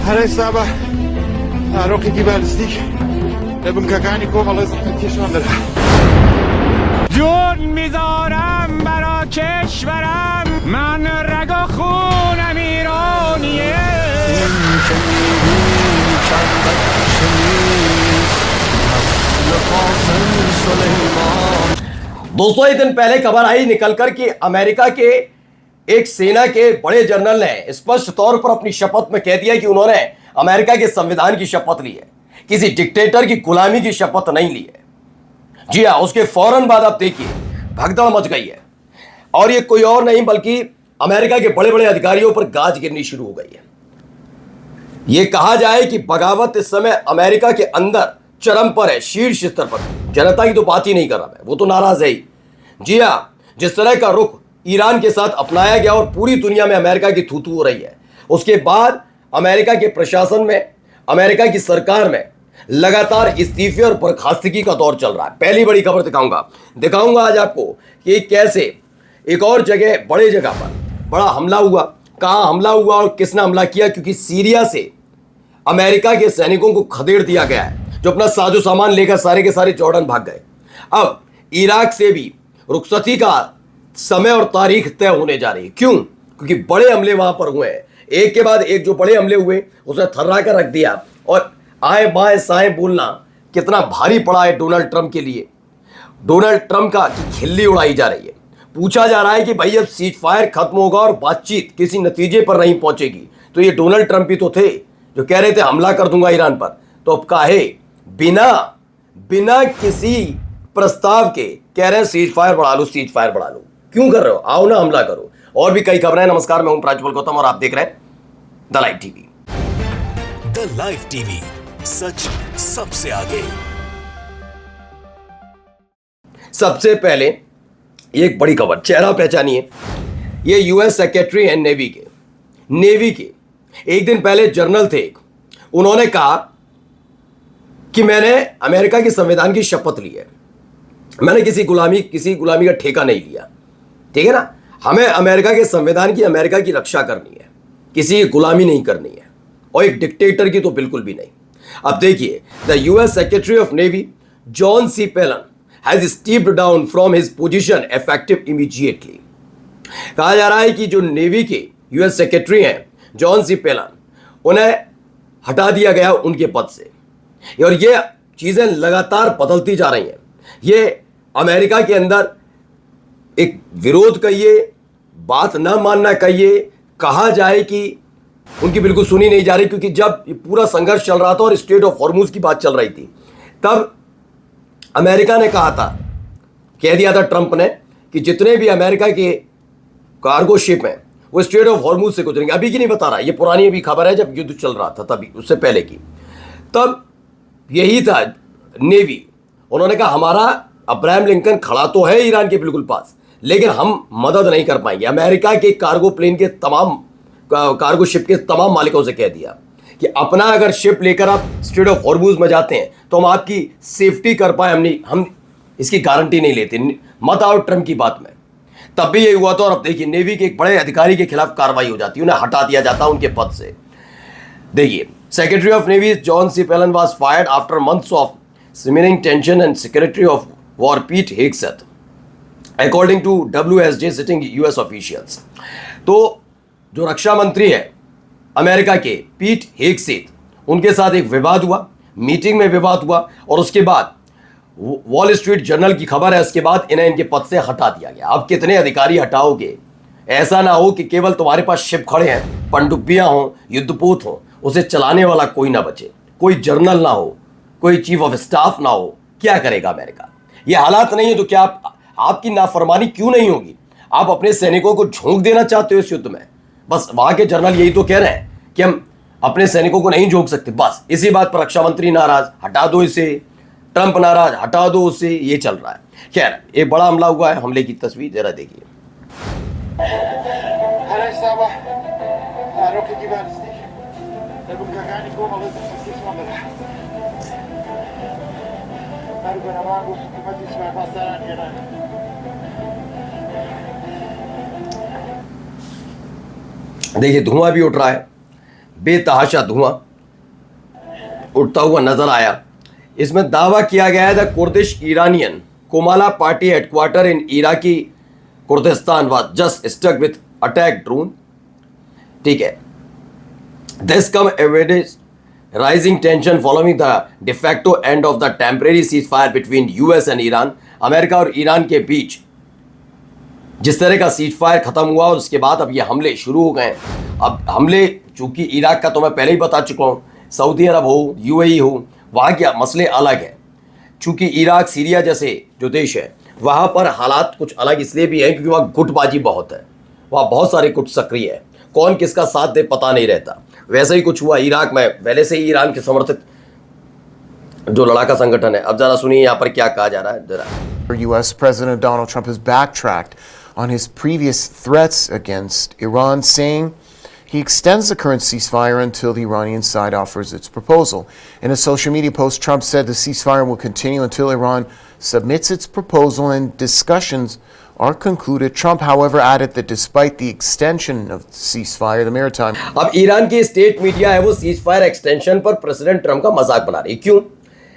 Harestaba roki gibalstik ebum kakani kovalas kishondra दोस्तों एक दिन पहले खबर आई निकलकर कि अमेरिका के एक सेना के बड़े जनरल ने स्पष्ट तौर पर अपनी शपथ में कह दिया कि उन्होंने अमेरिका के संविधान की शपथ ली है, किसी डिक्टेटर की गुलामी की शपथ नहीं ली है। जी हाँ, उसके फौरन बाद आप देखिए भगदड़ मच गई है और ये कोई और नहीं बल्कि अमेरिका के बड़े बड़े अधिकारियों पर गाज गिरनी शुरू हो गई है। यह कहा जाए कि बगावत इस समय अमेरिका के अंदर चरम पर है, शीर्ष स्तर पर। जनता की तो बात ही नहीं कर रहा मैं, वो तो नाराज है ही। जी हाँ, जिस तरह का रुख ईरान के साथ अपनाया गया और पूरी दुनिया में अमेरिका की थू थू हो रही है, उसके बाद अमेरिका के प्रशासन में, अमेरिका की सरकार में लगातार इस्तीफे और बर्खास्तगी का दौर चल रहा है। पहली बड़ी खबर दिखाऊंगा आज आपको कि कैसे एक और जगह, बड़े जगह पर बड़ा हमला हुआ, कहां हमला हुआ और किसने हमला किया, क्योंकि सीरिया से अमेरिका के सैनिकों को खदेड़ दिया गया है, जो अपना साजो सामान लेकर सारे के सारे जॉर्डन भाग गए। अब इराक से भी रुखसती का समय और तारीख तय होने जा रही है। क्यों? क्योंकि बड़े हमले वहां पर हुए हैं, एक के बाद एक जो बड़े हमले हुए उसने थर्रा कर रख दिया। और आए बाएं साएं बोलना कितना भारी पड़ा है डोनाल्ड ट्रंप के लिए। डोनाल्ड ट्रंप का खिल्ली उड़ाई जा रही है। पूछा जा रहा है कि भाई अब सीज फायर खत्म होगा और बातचीत किसी नतीजे पर नहीं पहुंचेगी, तो ये डोनाल्ड ट्रंप ही तो थे जो कह रहे थे हमला कर दूंगा ईरान पर। तो अब काहे बिना किसी प्रस्ताव के कह रहे हैं सीज फायर बढ़ा लो, सीज फायर बढ़ा लो। क्यों कर रहे हो? आओ ना हमला करो। और भी कई खबरें। नमस्कार, मैं हूं प्राज्वल गौतम और आप देख रहे हैं the live TV. The live TV, सच सबसे आगे। सबसे पहले एक बड़ी खबर, चेहरा पहचानिए, ये यूएस सेक्रेटरी हैं नेवी के एक दिन पहले जनरल थे, उन्होंने कहा कि मैंने अमेरिका के संविधान की शपथ ली है, मैंने किसी गुलामी का ठेका नहीं लिया। ठीक है ना, हमें अमेरिका के संविधान की, अमेरिका की रक्षा करनी है, किसी की गुलामी नहीं करनी है, और एक डिक्टेटर की तो बिल्कुल भी नहीं। अब देखिए, the US secretary of navy John C Phelan has stepped down from his position effective immediately. कहा जा रहा है कि जो नेवी के यूएस सेक्रेटरी हैं जॉन सी पेलन, उन्हें हटा दिया गया उनके पद से। और ये चीजें लगातार बदलती जा रही हैं। ये अमेरिका के अंदर एक विरोध कहिए, बात न मानना कहिए, कहा जाए कि उनकी बिल्कुल सुनी नहीं जा रही, क्योंकि जब ये पूरा संघर्ष चल रहा था और स्ट्रेट ऑफ हॉर्मुज की बात चल रही थी, तब अमेरिका ने कह दिया था ट्रंप ने कि जितने भी अमेरिका के कार्गो शिप हैं वो स्ट्रेट ऑफ हॉर्मुज से गुजरेंगे। अभी की नहीं बता रहा, ये पुरानी अभी खबर है, जब युद्ध चल रहा था तभी, उससे पहले की। तब यही था नेवी, उन्होंने कहा हमारा अब्राहम लिंकन खड़ा तो है ईरान के बिल्कुल पास, लेकिन हम मदद नहीं कर पाएंगे। अमेरिका के कार्गो प्लेन के तमाम कार्गो शिप के तमाम मालिकों से कह दिया कि अपना अगर शिप लेकर आप स्ट्रेट ऑफ हॉर्मुज में जाते हैं तो हम आपकी सेफ्टी कर पाए, हम इसकी गारंटी नहीं लेते, मत आओ ट्रंप की बात में। तब भी यही हुआ था। और अब देखिए, नेवी के एक बड़े अधिकारी के खिलाफ कार्रवाई हो जाती है, उन्हें हटा दिया जाता उनके पद से। देखिए, Secretary of Navy John C. Palin was fired after months of simmering tension, and Secretary of War Pete Hegseth, according to WSJ sitting US officials. तो जो रक्षा मंत्री है अमेरिका के पीट हेगसेथ, उनके साथ एक विवाद हुआ, मीटिंग में विवाद हुआ, और उसके बाद वॉल स्ट्रीट जर्नल की खबर है, उसके बाद इन्हें इनके पद से हटा दिया गया। अब कितने अधिकारी हटाओगे? ऐसा ना हो कि केवल तुम्हारे पास शिप खड़े हैं, पनडुब्बियां हो, युद्धपोत हो, उसे चलाने वाला कोई ना बचे, कोई जर्नल ना हो, कोई चीफ ऑफ स्टाफ ना हो। क्या करेगा अमेरिका? ये हालात नहीं है तो क्या आपकी नाफरमानी क्यों नहीं होगी? आप अपने सैनिकों को झोंक देना चाहते हो इस युद्ध में? बस वहां के जर्नल यही तो कह रहे हैं कि हम अपने सैनिकों को नहीं झोंक सकते। बस इसी बात पर रक्षा मंत्री नाराज, हटा दो इसे, ट्रंप नाराज, हटा दो उसे, ये चल रहा है। खैर, एक बड़ा हमला हुआ है, हमले की तस्वीर जरा देखिए। देखिए, धुआं भी उठ रहा है, बेतहाशा धुआं उठता हुआ नजर आया। इसमें दावा किया गया है the Kurdish Iranian Komala party headquarter in Iraqi Kurdistan was just stuck with attack drone. ठीक है, this come evidence rising tension following the de facto end of the temporary ceasefire between US and Iran. America और Iran के बीच जिस तरह का cease fire खत्म हुआ और उसके बाद अब ये हमले शुरू हो गए। अब हमले चूंकि इराक का तो मैं पहले ही बता चुका हूँ, सऊदी अरब हो यूएई हो, वहाँ के मसले अलग है। चूंकि इराक सीरिया जैसे जो देश है वहाँ पर हालात कुछ अलग इसलिए भी है क्योंकि वहाँ गुटबाजी बहुत है, वहाँ बहुत सारे गुट सक्रिय है, कौन किसका साथ दे पता नहीं रहता। वैसे ही कुछ हुआ इराक में, पहले से ही ईरान के समर्थित जो लड़ाका संगठन है। अब जरा सुनिए यहाँ पर क्या कहा जा रहा है जरा। U.S. President Donald Trump has backtracked on his previous threats against Iran, saying he extends the current ceasefire until the Iranian side offers its proposal. In a social media post, Trump said the ceasefire will continue until Iran submits its proposal and discussions are concluded. Trump, however, added that despite the extension of the ceasefire, the maritime... अब Iran की state media है वो ceasefire extension पर president Trump का मजाक बना रही। क्यों?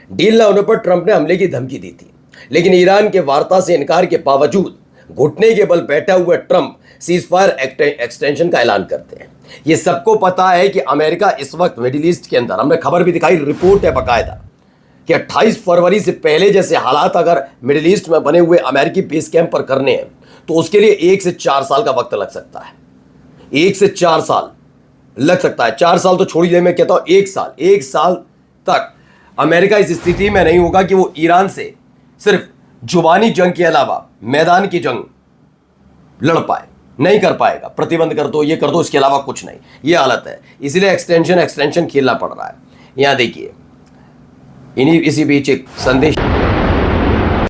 डील ना होने पर ट्रंप ने हमले की धमकी दी थी, लेकिन ईरान के वार्ता से इनकार के बावजूद घुटने के बल बैठा हुआ ट्रंप सीजफायर एक्सटेंशन का ऐलान करते हैं। ये सबको पता है कि अमेरिका इस वक्त मिडिल ईस्ट के अंदर, हमने खबर भी दिखाई, रिपोर्ट है बाकायदा कि 28 फरवरी से पहले जैसे हालात अगर मिडिल ईस्ट में बने हुए अमेरिकी बेस कैंप पर करने हैं तो उसके लिए 1 से 4 साल का वक्त लग सकता है। 1 से 4 साल लग सकता है। 4 साल तो छोड़िए, मैं कहता हूं 1 साल तक अमेरिका इस स्थिति में नहीं होगा कि वो ईरान से सिर्फ जुबानी जंग के अलावा मैदान की जंग लड़ पाए, नहीं कर पाएगा। प्रतिबंध कर दो, ये कर दो, इसके अलावा कुछ नहीं, ये हालत है। इसलिए एक्सटेंशन खेलना पड़ रहा है। यहां देखिए, इसी बीच एक संदेश।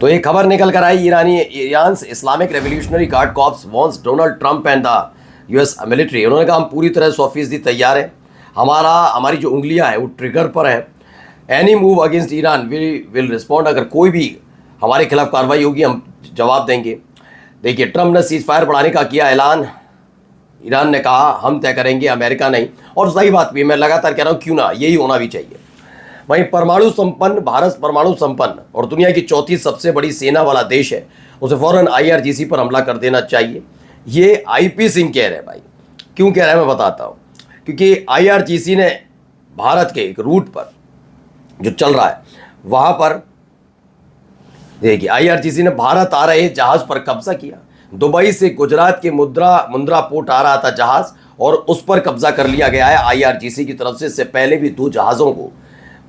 तो एक खबर निकल कर आई, Iran Islamic Revolutionary Guard Corps warns Donald Trump and the US military. उन्होंने कहा हम पूरी तरह 100% तैयार हैं, हमारी जो उंगलियां हैं वो ट्रिगर पर हैं। Any move against Iran we will respond, अगर कोई भी हमारे खिलाफ कार्रवाई होगी हम जवाब देंगे। देखिए, ट्रंप ने सीज फायर बढ़ाने का किया ऐलान। ईरान ने कहा हम तय करेंगे, अमेरिका नहीं। और सही बात भी, मैं लगातार कह रहा हूँ, क्यों ना, यही होना भी चाहिए। वहीं परमाणु संपन्न भारत, परमाणु संपन्न और दुनिया की चौथी सबसे बड़ी सेना वाला देश है, उसे फौरन IRGC पर हमला कर देना चाहिए। ये IP सिंह कह रहे हैं भाई। क्यों कह रहे हैं मैं बताता हूँ। क्योंकि IRGC ने भारत के एक रूट पर जो चल रहा है वहाँ पर देखिए, IRGC ने भारत आ रहे जहाज पर कब्जा किया। दुबई से गुजरात के मुंद्रा पोर्ट आ रहा था जहाज और उस पर कब्जा कर लिया गया है IRGC की तरफ से। इससे पहले भी 2 जहाज़ों को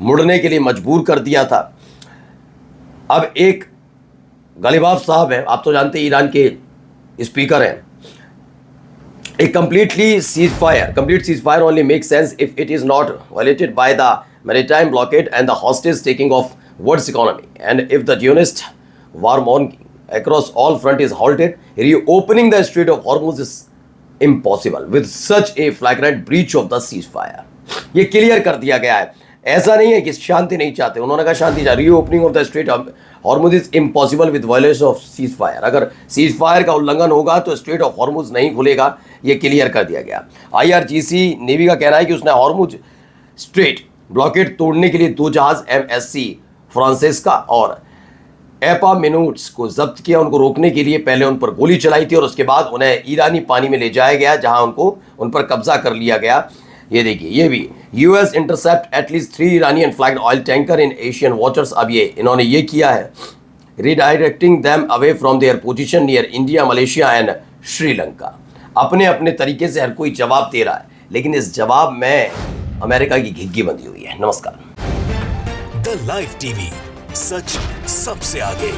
मुड़ने के लिए मजबूर कर दिया था। अब एक गलीबाफ साहब है, आप तो जानते हैं ईरान के स्पीकर हैं। A complete ceasefire only makes sense if it is not violated by the maritime blockade and the hostage taking of world's economy, and if the Zionist warmongering across all front is halted. Reopening the Strait of Hormuz is impossible with such a flagrant breach of the ceasefire. ये clear कर दिया गया है। ऐसा नहीं है कि शांति नहीं चाहते, उन्होंने कहा शांति चाहिए। Reopening of the straight of Hormuz is impossible with violation of cease fire. अगर सीज फायर का उल्लंघन होगा तो स्ट्रेट ऑफ हॉर्मुज नहीं खुलेगा, ये क्लियर कर दिया गया। IRGC नेवी का कहना है कि उसने हॉर्मुज स्ट्रेट ब्लॉकेट तोड़ने के लिए 2 जहाज MSC फ्रांसिस्का और एपामिनूट्स को जब्त किया। उनको रोकने के लिए पहले उन पर गोली चलाई थी और उसके बाद उन्हें ईरानी पानी में ले जाया गया जहां उन पर कब्जा कर लिया गया। ये देखिए, ये भी US intercept at least 3 Iranian flagged oil tanker इन एशियन वाटर्स। अब इन्होंने ये किया है, redirecting them away from their position near India, Malaysia and Sri Lanka. अपने अपने तरीके से हर कोई जवाब दे रहा है, लेकिन इस जवाब में अमेरिका की घिग्गी बंधी हुई है। नमस्कार। द लाइव टीवी, सच सबसे आगे।